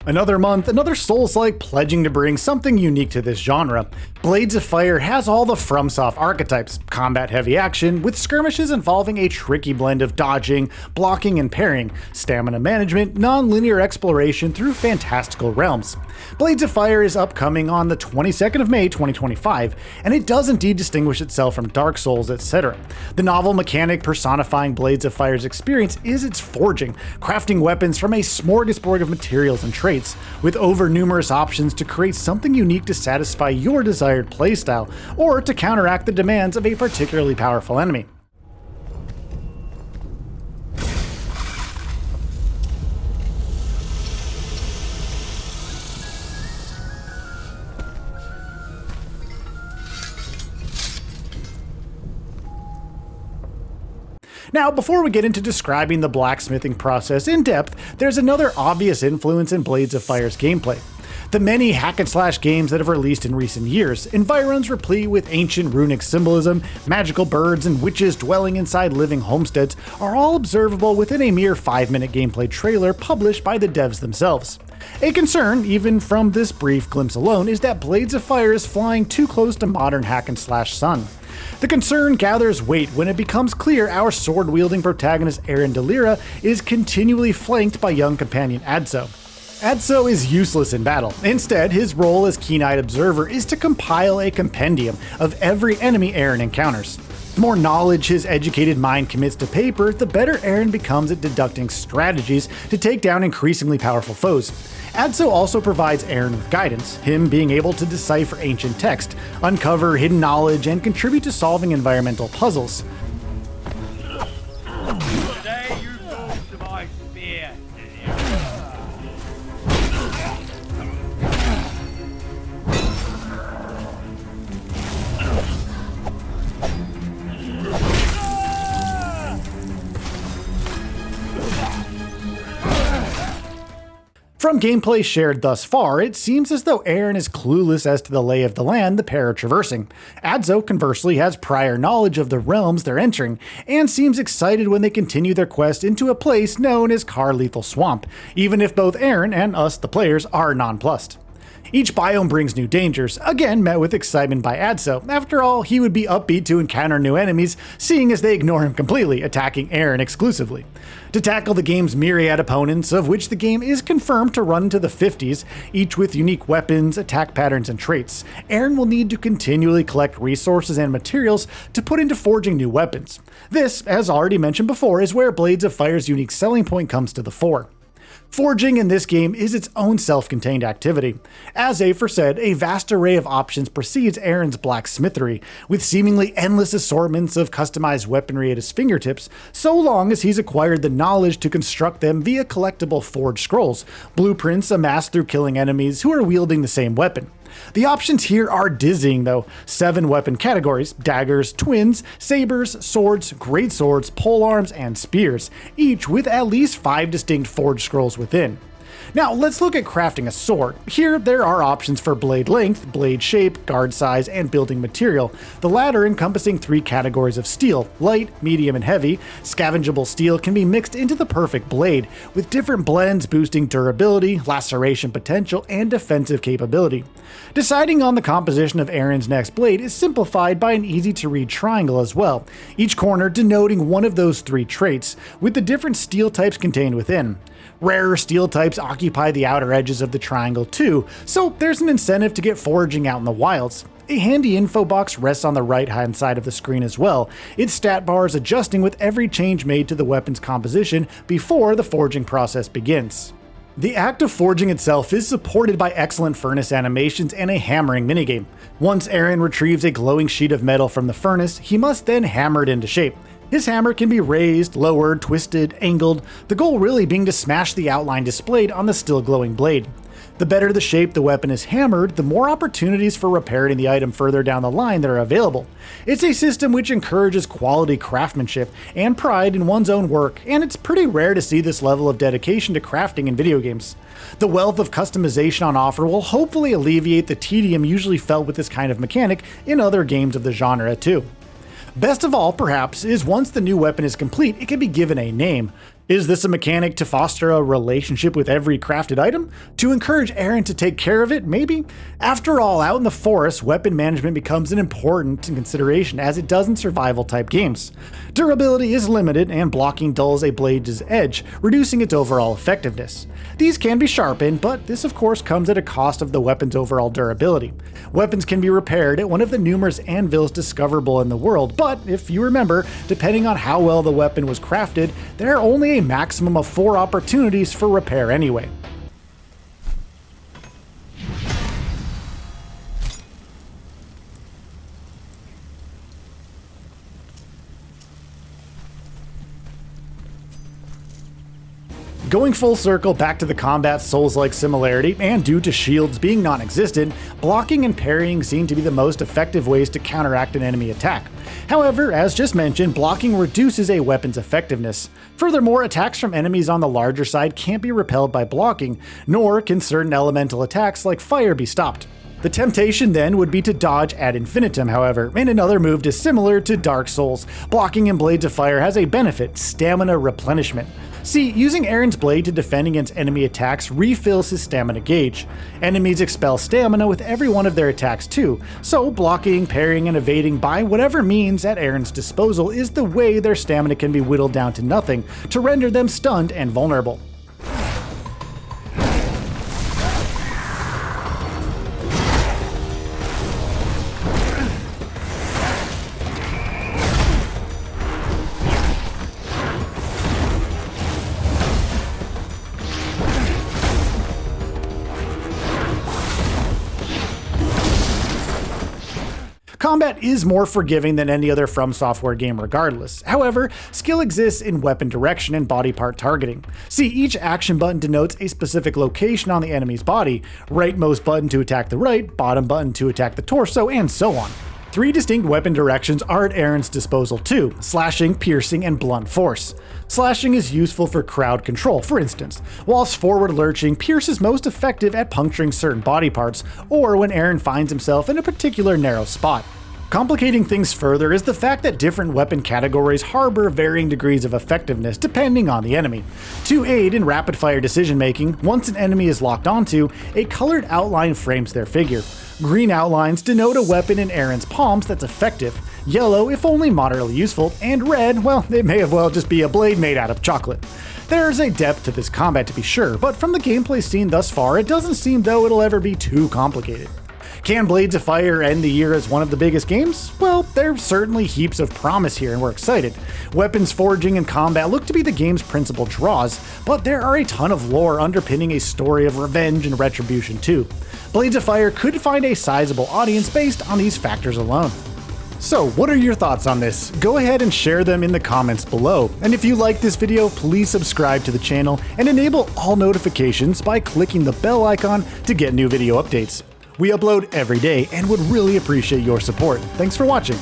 Another month, another Soulslike pledging to bring something unique to this genre. Blades of Fire has all the FromSoft archetypes, combat-heavy action, with skirmishes involving a tricky blend of dodging, blocking, and parrying, stamina management, non-linear exploration through fantastical realms. Blades of Fire is upcoming on the 22nd of May 2025, and it does indeed distinguish itself from Dark Souls, etc. The novel mechanic personifying Blades of Fire's experience is its forging, crafting weapons from a smorgasbord of materials and traits, with over numerous options to create something unique to satisfy your desired playstyle, or to counteract the demands of a particularly powerful enemy. Now, before we get into describing the blacksmithing process in depth, there's another obvious influence in Blades of Fire's gameplay. The many hack-and-slash games that have released in recent years, environs replete with ancient runic symbolism, magical birds, and witches dwelling inside living homesteads are all observable within a mere 5-minute gameplay trailer published by the devs themselves. A concern, even from this brief glimpse alone, is that Blades of Fire is flying too close to modern hack-and-slash sun. The concern gathers weight when it becomes clear our sword-wielding protagonist Aaron Delira is continually flanked by young companion Adso. Adso is useless in battle. Instead, his role as keen-eyed observer is to compile a compendium of every enemy Aaron encounters. The more knowledge his educated mind commits to paper, the better Aaron becomes at deducting strategies to take down increasingly powerful foes. Adso also provides Aaron with guidance, him being able to decipher ancient text, uncover hidden knowledge, and contribute to solving environmental puzzles. Today you fall to my spear. From gameplay shared thus far, it seems as though Aaron is clueless as to the lay of the land the pair are traversing. Adso, conversely, has prior knowledge of the realms they're entering, and seems excited when they continue their quest into a place known as Car-Lethal Swamp, even if both Aaron and us, the players, are nonplussed. Each biome brings new dangers, again met with excitement by Adso. After all, he would be upbeat to encounter new enemies, seeing as they ignore him completely, attacking Aaron exclusively. To tackle the game's myriad opponents, of which the game is confirmed to run into the 50s, each with unique weapons, attack patterns, and traits, Aaron will need to continually collect resources and materials to put into forging new weapons. This, as already mentioned before, is where Blades of Fire's unique selling point comes to the fore. Forging in this game is its own self-contained activity. As aforesaid, a vast array of options precedes Aaron's blacksmithery, with seemingly endless assortments of customized weaponry at his fingertips, so long as he's acquired the knowledge to construct them via collectible forged scrolls, blueprints amassed through killing enemies who are wielding the same weapon. The options here are dizzying though. 7 weapon categories: daggers, twins, sabers, swords, greatswords, polearms, and spears, each with at least 5 distinct forged scrolls within. Now let's look at crafting a sword. Here there are options for blade length, blade shape, guard size, and building material, the latter encompassing 3 categories of steel: light, medium, and heavy. Scavengeable steel can be mixed into the perfect blade, with different blends boosting durability, laceration potential, and defensive capability. Deciding on the composition of Aaron's next blade is simplified by an easy-to-read triangle as well, each corner denoting one of those 3 traits, with the different steel types contained within. Rarer steel types occupy the outer edges of the triangle too, so there's an incentive to get foraging out in the wilds. A handy info box rests on the right-hand side of the screen as well, its stat bars adjusting with every change made to the weapon's composition before the forging process begins. The act of forging itself is supported by excellent furnace animations and a hammering minigame. Once Aaron retrieves a glowing sheet of metal from the furnace, he must then hammer it into shape. His hammer can be raised, lowered, twisted, angled, the goal really being to smash the outline displayed on the still glowing blade. The better the shape the weapon is hammered, the more opportunities for repairing the item further down the line that are available. It's a system which encourages quality craftsmanship and pride in one's own work, and it's pretty rare to see this level of dedication to crafting in video games. The wealth of customization on offer will hopefully alleviate the tedium usually felt with this kind of mechanic in other games of the genre too. Best of all, perhaps, is once the new weapon is complete, it can be given a name. Is this a mechanic to foster a relationship with every crafted item? To encourage Aaron to take care of it, maybe? After all, out in the forest, weapon management becomes an important consideration as it does in survival type games. Durability is limited and blocking dulls a blade's edge, reducing its overall effectiveness. These can be sharpened, but this of course comes at a cost of the weapon's overall durability. Weapons can be repaired at one of the numerous anvils discoverable in the world, but if you remember, depending on how well the weapon was crafted, there are only a maximum of 4 opportunities for repair anyway. Going full circle back to the combat Souls-like similarity, and due to shields being non-existent, blocking and parrying seem to be the most effective ways to counteract an enemy attack. However, as just mentioned, blocking reduces a weapon's effectiveness. Furthermore, attacks from enemies on the larger side can't be repelled by blocking, nor can certain elemental attacks like fire be stopped. The temptation then would be to dodge ad infinitum, however, and another move dissimilar to Dark Souls. Blocking in Blades of Fire has a benefit: stamina replenishment. See, using Aaron's blade to defend against enemy attacks refills his stamina gauge. Enemies expel stamina with every one of their attacks too, so blocking, parrying, and evading by whatever means at Aaron's disposal is the way their stamina can be whittled down to nothing to render them stunned and vulnerable. Combat is more forgiving than any other FromSoftware game regardless. However, skill exists in weapon direction and body part targeting. See, each action button denotes a specific location on the enemy's body: rightmost button to attack the right, bottom button to attack the torso, and so on. 3 distinct weapon directions are at Aaron's disposal too: slashing, piercing, and blunt force. Slashing is useful for crowd control, for instance, whilst forward lurching, Pierce is most effective at puncturing certain body parts, or when Aaron finds himself in a particular narrow spot. Complicating things further is the fact that different weapon categories harbor varying degrees of effectiveness depending on the enemy. To aid in rapid-fire decision-making, once an enemy is locked onto, a colored outline frames their figure. Green outlines denote a weapon in Aaron's palms that's effective, yellow if only moderately useful, and red, well, it may as well just be a blade made out of chocolate. There's a depth to this combat to be sure, but from the gameplay seen thus far, it doesn't seem though it'll ever be too complicated. Can Blades of Fire end the year as one of the biggest games? Well, there's certainly heaps of promise here and we're excited. Weapons forging and combat look to be the game's principal draws, but there are a ton of lore underpinning a story of revenge and retribution too. Blades of Fire could find a sizable audience based on these factors alone. So, what are your thoughts on this? Go ahead and share them in the comments below. And if you like this video, please subscribe to the channel and enable all notifications by clicking the bell icon to get new video updates. We upload every day and would really appreciate your support. Thanks for watching.